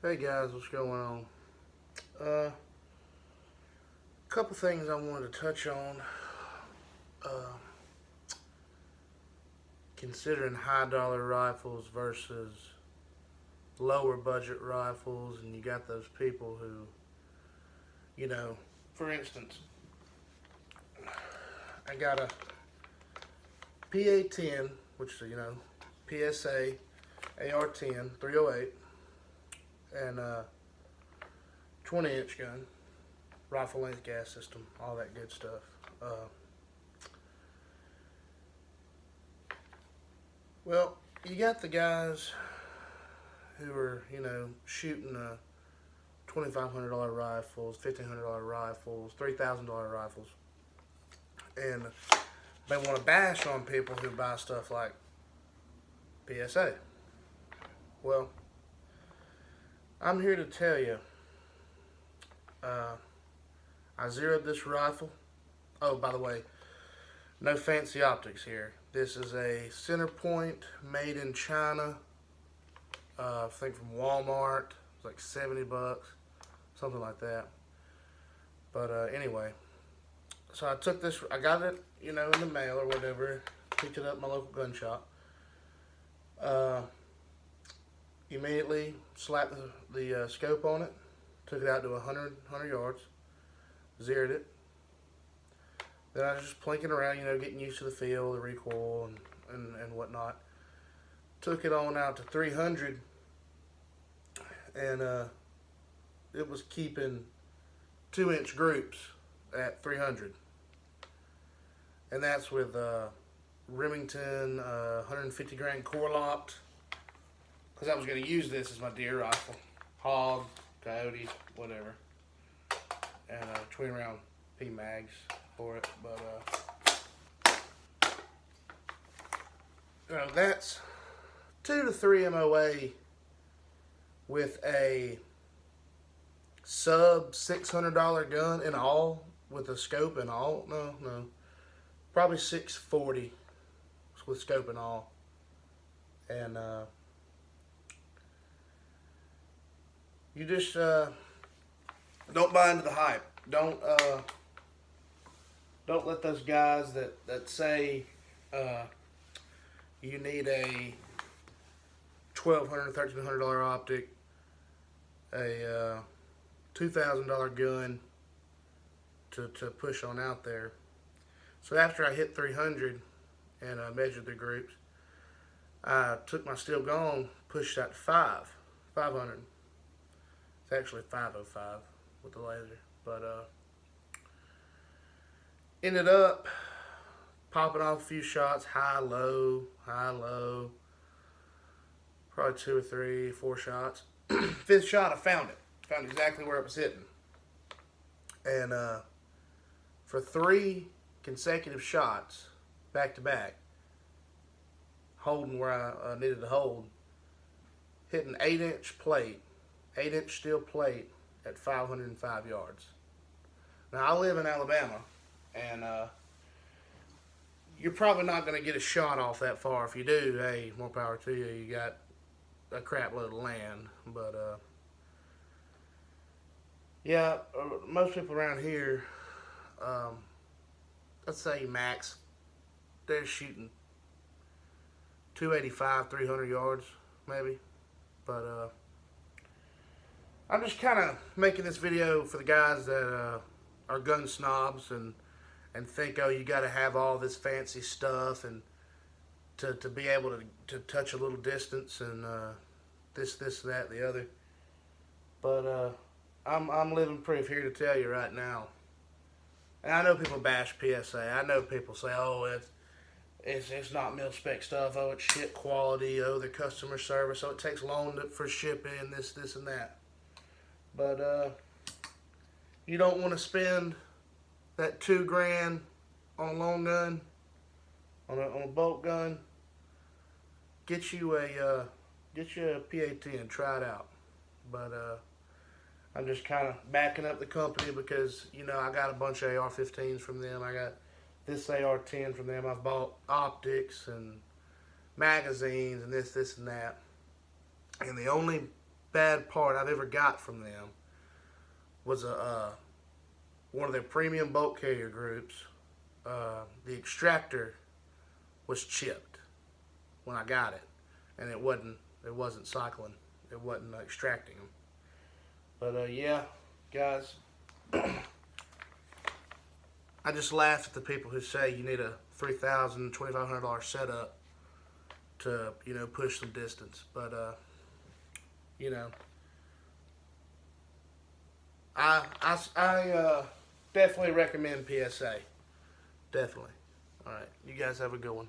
Hey guys, what's going on? A couple things I wanted to touch on. Uh, Considering high dollar rifles versus lower budget rifles, and you got those people who, for instance, I got a PA10, which is, PSA AR10 308, and a 20-inch gun, rifle length gas system, all that good stuff. Well, you got the guys who are, shooting $2,500 rifles, $1,500 rifles, $3,000 rifles, and they want to bash on people who buy stuff like PSA. Well, I'm here to tell you, I zeroed this rifle. Oh, by the way, no fancy optics here. This is a center point made in China. I think from Walmart. It's like 70 bucks, something like that. But anyway, so I took this. I got it, in the mail or whatever. Picked it up at my local gun shop. Immediately slapped the scope on it. Took it out to 100 yards. Zeroed it. Then I was just plinking around, getting used to the feel, the recoil, and whatnot. Took it on out to 300, and it was keeping 2-inch groups at 300. And that's with Remington 150 grain core locked, because I was going to use this as my deer rifle. Hog, coyotes, whatever. And 20 round P mags for it, but that's 2 to 3 MOA with a sub $600 gun in all, with a scope and all. No, probably 640 with scope and all. And you just don't buy into the hype. Don't let those guys that say you need a $1,200, $1,300 optic, a $2,000 gun to push on out there. So after I hit 300 and measured the groups, I took my steel gong, pushed that to 500. It's actually 505 with the laser, but ended up popping off a few shots, high, low, probably 2 or 3, 4 shots. Fifth shot, I found exactly where it was hitting. And for 3 consecutive shots, back to back, holding where I needed to hold, hitting 8-inch plate, 8-inch steel plate at 505 yards. Now, I live in Alabama, and you're probably not going to get a shot off that far. If you do, hey, more power to you. You got a crap load of land. But yeah, most people around here, let's say max, they're shooting 285, 300 yards maybe. But I'm just kind of making this video for the guys that are gun snobs and think, oh, you got to have all this fancy stuff and to be able to touch a little distance and this, that, the other. But I'm living proof here to tell you right now. And I know people bash PSA. I know people say, oh, it's not mil spec stuff. Oh, it's shit quality. Oh, the customer service. Oh, it takes long for shipping. This, and that. But you don't want to spend that $2,000 on a long gun, on a bolt gun. Get you a PA10, try it out. But I'm just kind of backing up the company because I got a bunch of AR-15s from them. I got this AR-10 from them. I've bought optics and magazines and this and that. And the only bad part I've ever got from them was one of their premium bolt carrier groups. The extractor was chipped when I got it, and it wasn't cycling. It wasn't extracting them. But yeah, guys, I just laugh at the people who say you need a $3,000, $2,500 setup to, push some distance. But I definitely recommend PSA. Definitely. All right, you guys have a good one.